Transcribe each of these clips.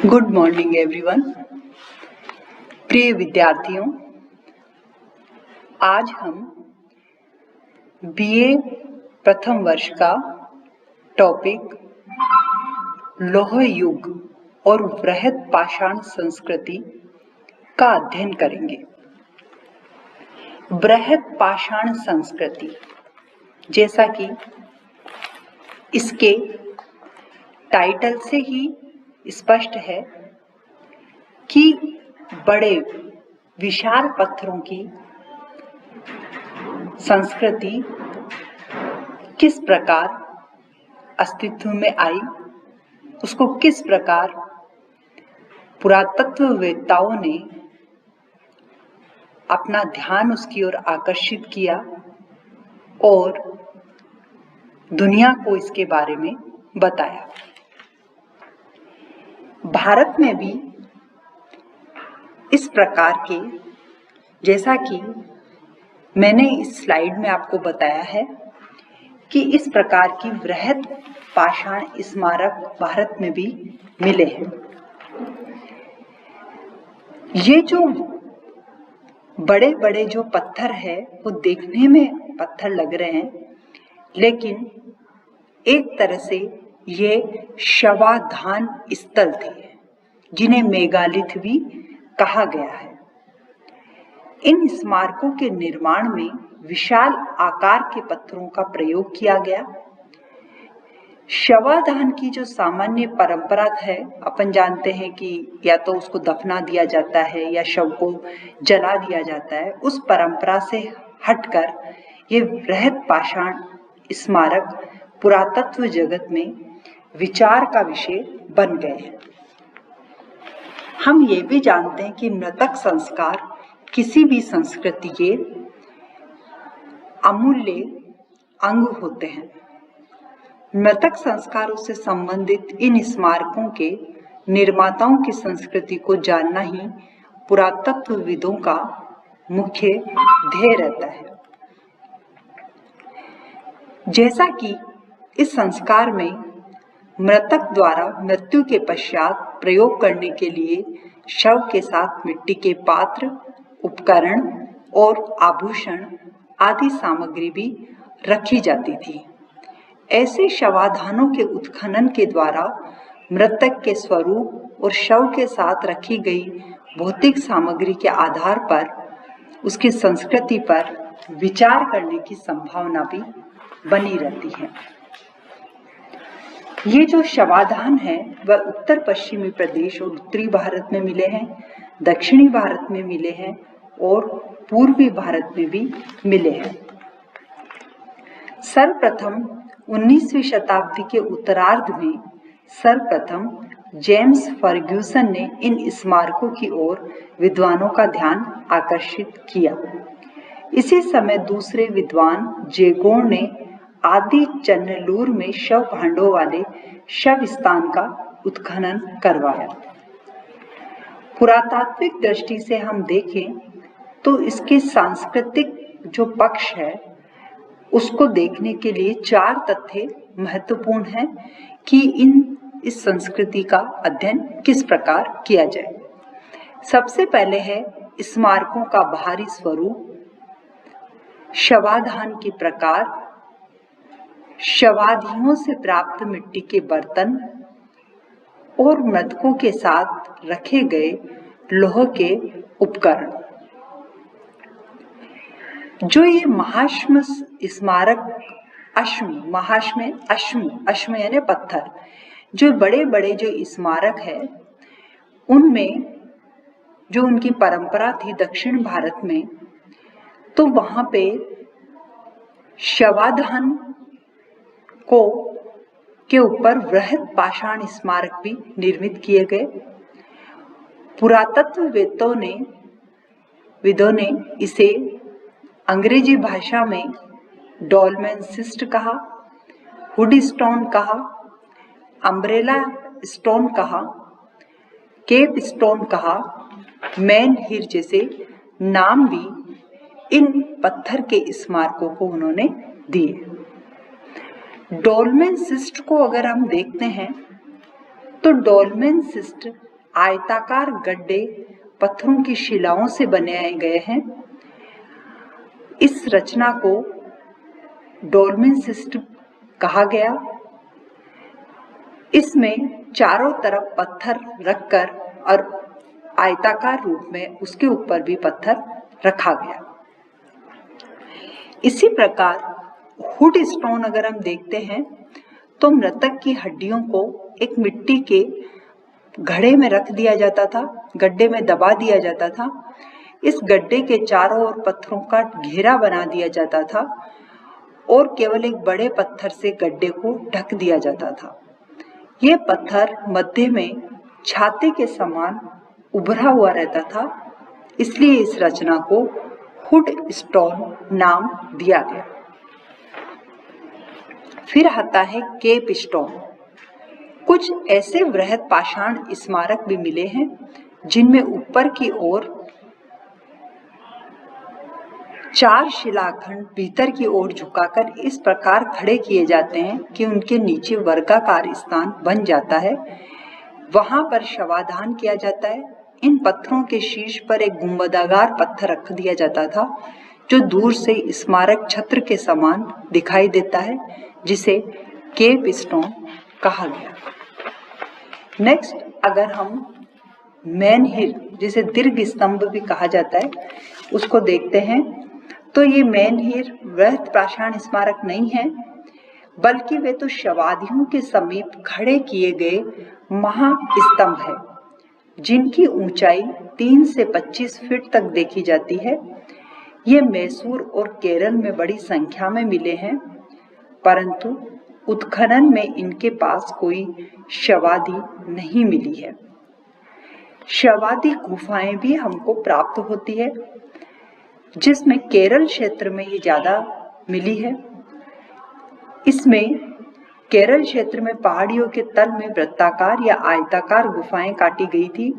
Good morning everyone. प्रिय विद्यार्थियों, आज हम बीए प्रथम वर्ष का टॉपिक लौह युग और वृहद पाषाण संस्कृति का अध्ययन करेंगे। वृहद पाषाण संस्कृति, जैसा कि इसके टाइटल से ही स्पष्ट है कि बड़े विशाल पत्थरों की संस्कृति किस प्रकार अस्तित्व में आई, उसको किस प्रकार पुरातत्ववेत्ताओं ने अपना ध्यान उसकी ओर आकर्षित किया और दुनिया को इसके बारे में बताया। भारत में भी इस प्रकार के, जैसा कि मैंने इस स्लाइड में आपको बताया है कि इस प्रकार की वृहद पाषाण स्मारक भारत में भी मिले हैं। ये जो बड़े बड़े जो पत्थर है वो देखने में पत्थर लग रहे हैं, लेकिन एक तरह से ये शवाधान स्थल थे, जिन्हें मेगालिथ भी कहा गया है। इन स्मारकों के निर्माण में विशाल आकार के पत्थरों का प्रयोग किया गया। शवाधान की जो सामान्य परंपरा है, अपन जानते हैं कि या तो उसको दफना दिया जाता है या शव को जला दिया जाता है। उस परंपरा से हटकर ये वृहद पाषाण स्मारक पुरातत्व जगत में विचार का विषय बन गए हैं। हम ये भी जानते हैं कि मृतक संस्कार किसी भी संस्कृति के अमूल्य अंग होते हैं। मृतक संस्कारों से संबंधित इन स्मारकों के निर्माताओं की संस्कृति को जानना ही पुरातत्वविदों का मुख्य ध्येय रहता है। जैसा कि इस संस्कार में मृतक द्वारा मृत्यु के पश्चात प्रयोग करने के लिए शव के साथ मिट्टी के पात्र, उपकरण और आभूषण आदि सामग्री भी रखी जाती थी। ऐसे शवाधानों के उत्खनन के द्वारा मृतक के स्वरूप और शव के साथ रखी गई भौतिक सामग्री के आधार पर उसकी संस्कृति पर विचार करने की संभावना भी बनी रहती है। ये जो शवाधान है वह उत्तर पश्चिमी प्रदेश और उत्तरी भारत में मिले हैं, दक्षिणी भारत में मिले हैं और पूर्वी भारत में भी मिले हैं। सर्वप्रथम 19वीं शताब्दी के उत्तरार्ध में सर्वप्रथम जेम्स फर्ग्यूसन ने इन स्मारकों की ओर विद्वानों का ध्यान आकर्षित किया। इसी समय दूसरे विद्वान जेगोर ने आदि चन्नलूर में शव भांडों वाले शव स्थान का उत्खनन करवाया। पुरातात्विक दृष्टि से हम देखें तो इसके सांस्कृतिक जो पक्ष है उसको देखने के लिए 4 तथ्य महत्वपूर्ण हैं कि इस संस्कृति का अध्ययन किस प्रकार किया जाए। सबसे पहले है स्मारकों का बाहरी स्वरूप, शवाधान के प्रकार, शवादियों से प्राप्त मिट्टी के बर्तन और मृतकों के साथ रखे गए लोह के उपकरण। जो ये महाश्म स्मारक, अश्म यानी पत्थर, जो बड़े बड़े जो स्मारक है, उनमें जो उनकी परंपरा थी दक्षिण भारत में, तो वहां पे शवाधान के ऊपर वृहद पाषाण स्मारक भी निर्मित किए गए। पुरातत्ववेत्ताओं ने इसे अंग्रेजी भाषा में डॉलमेन सिस्ट कहा, हुड स्टोन कहा, अम्ब्रेला स्टोन कहा, केप स्टोन कहा, मैन हिर जैसे नाम भी इन पत्थर के स्मारकों को उन्होंने दिए। डोलमेन सिस्ट को अगर हम देखते हैं तो डोलमेन सिस्ट आयताकार गड्ढे पत्थरों की शिलाओं से बनाए गए हैं। इस रचना को डोल्मेन सिस्टम कहा गया। इसमें चारों तरफ पत्थर रखकर और आयताकार रूप में उसके ऊपर भी पत्थर रखा गया। इसी प्रकार हुड स्टोन अगर हम देखते हैं तो मृतक की हड्डियों को एक मिट्टी के घड़े में रख दिया जाता था, गड्ढे में दबा दिया जाता था। इस गड्ढे के चारों ओर पत्थरों का घेरा बना दिया जाता था और केवल एक बड़े पत्थर से गड्ढे को ढक दिया जाता था। यह पत्थर मध्य में छाते के समान उभरा हुआ रहता था, इसलिए इस रचना को हुड स्टोन नाम दिया गया। फिर आता है केप स्टोन। कुछ ऐसे वृहद पाषाण स्मारक भी मिले हैं जिनमें ऊपर की ओर 4 शिलाखंड भीतर की ओर झुकाकर इस प्रकार खड़े किए जाते हैं कि उनके नीचे वर्गाकार स्थान बन जाता है। वहां पर शवाधान किया जाता है। इन पत्थरों के शीर्ष पर एक गुंबदाकार पत्थर रख दिया जाता था जो दूर से स्मारक छत्र के समान दिखाई देता है, जिसे केप स्टोन कहा गया। नेक्स्ट, अगर हम मेनहिर, जिसे दीर्घ स्तंभ भी कहा जाता है, उसको देखते हैं तो ये मेनहिर वृहद पाषाण स्मारक नहीं है, बल्कि वे तो शवादियों के समीप खड़े किए गए महास्तंभ है जिनकी ऊंचाई 3 से 25 फीट तक देखी जाती है। ये मैसूर और केरल में बड़ी संख्या में मिले हैं, परंतु उत्खनन में इनके पास कोई शवादी नहीं मिली है। शवादी गुफाएं भी हमको प्राप्त होती है, जिसमें केरल क्षेत्र में ये ज्यादा मिली है। इसमें केरल क्षेत्र में पहाड़ियों के तल में वृत्ताकार या आयताकार गुफाएं काटी गई थी,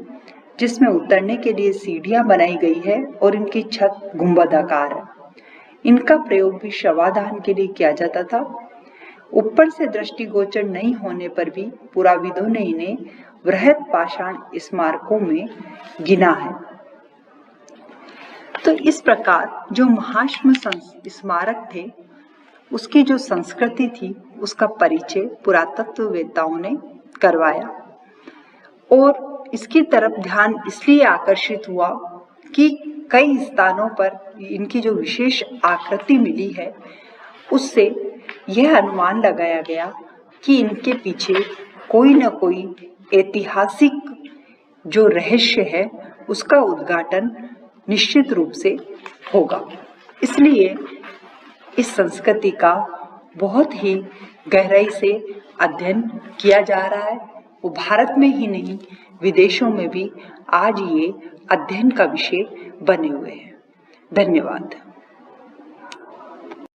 जिसमें उतरने के लिए सीढ़ियां बनाई गई है और इनकी छत गुंबदाकार है। इनका प्रयोग भी शवाधान के लिए किया जाता था। ऊपर से दृष्टिगोचर नहीं होने पर भी पुराविदों ने इन्हें वृहद पाषाण स्मारकों में गिना है। तो इस प्रकार जो महाश्म स्मारक थे, उसकी जो संस्कृति थी, उसका परिचय पुरातत्ववेत्ताओं ने करवाया और इसकी तरफ ध्यान इसलिए आकर्षित हुआ कि कई स्थानों पर इनकी जो विशेष आकृति मिली है, उससे यह अनुमान लगाया गया कि इनके पीछे कोई न कोई ऐतिहासिक जो रहस्य है उसका उद्घाटन निश्चित रूप से होगा। इसलिए इस संस्कृति का बहुत ही गहराई से अध्ययन किया जा रहा है। वो भारत में ही नहीं, विदेशों में भी आज ये अध्ययन का विषय बने हुए हैं। धन्यवाद।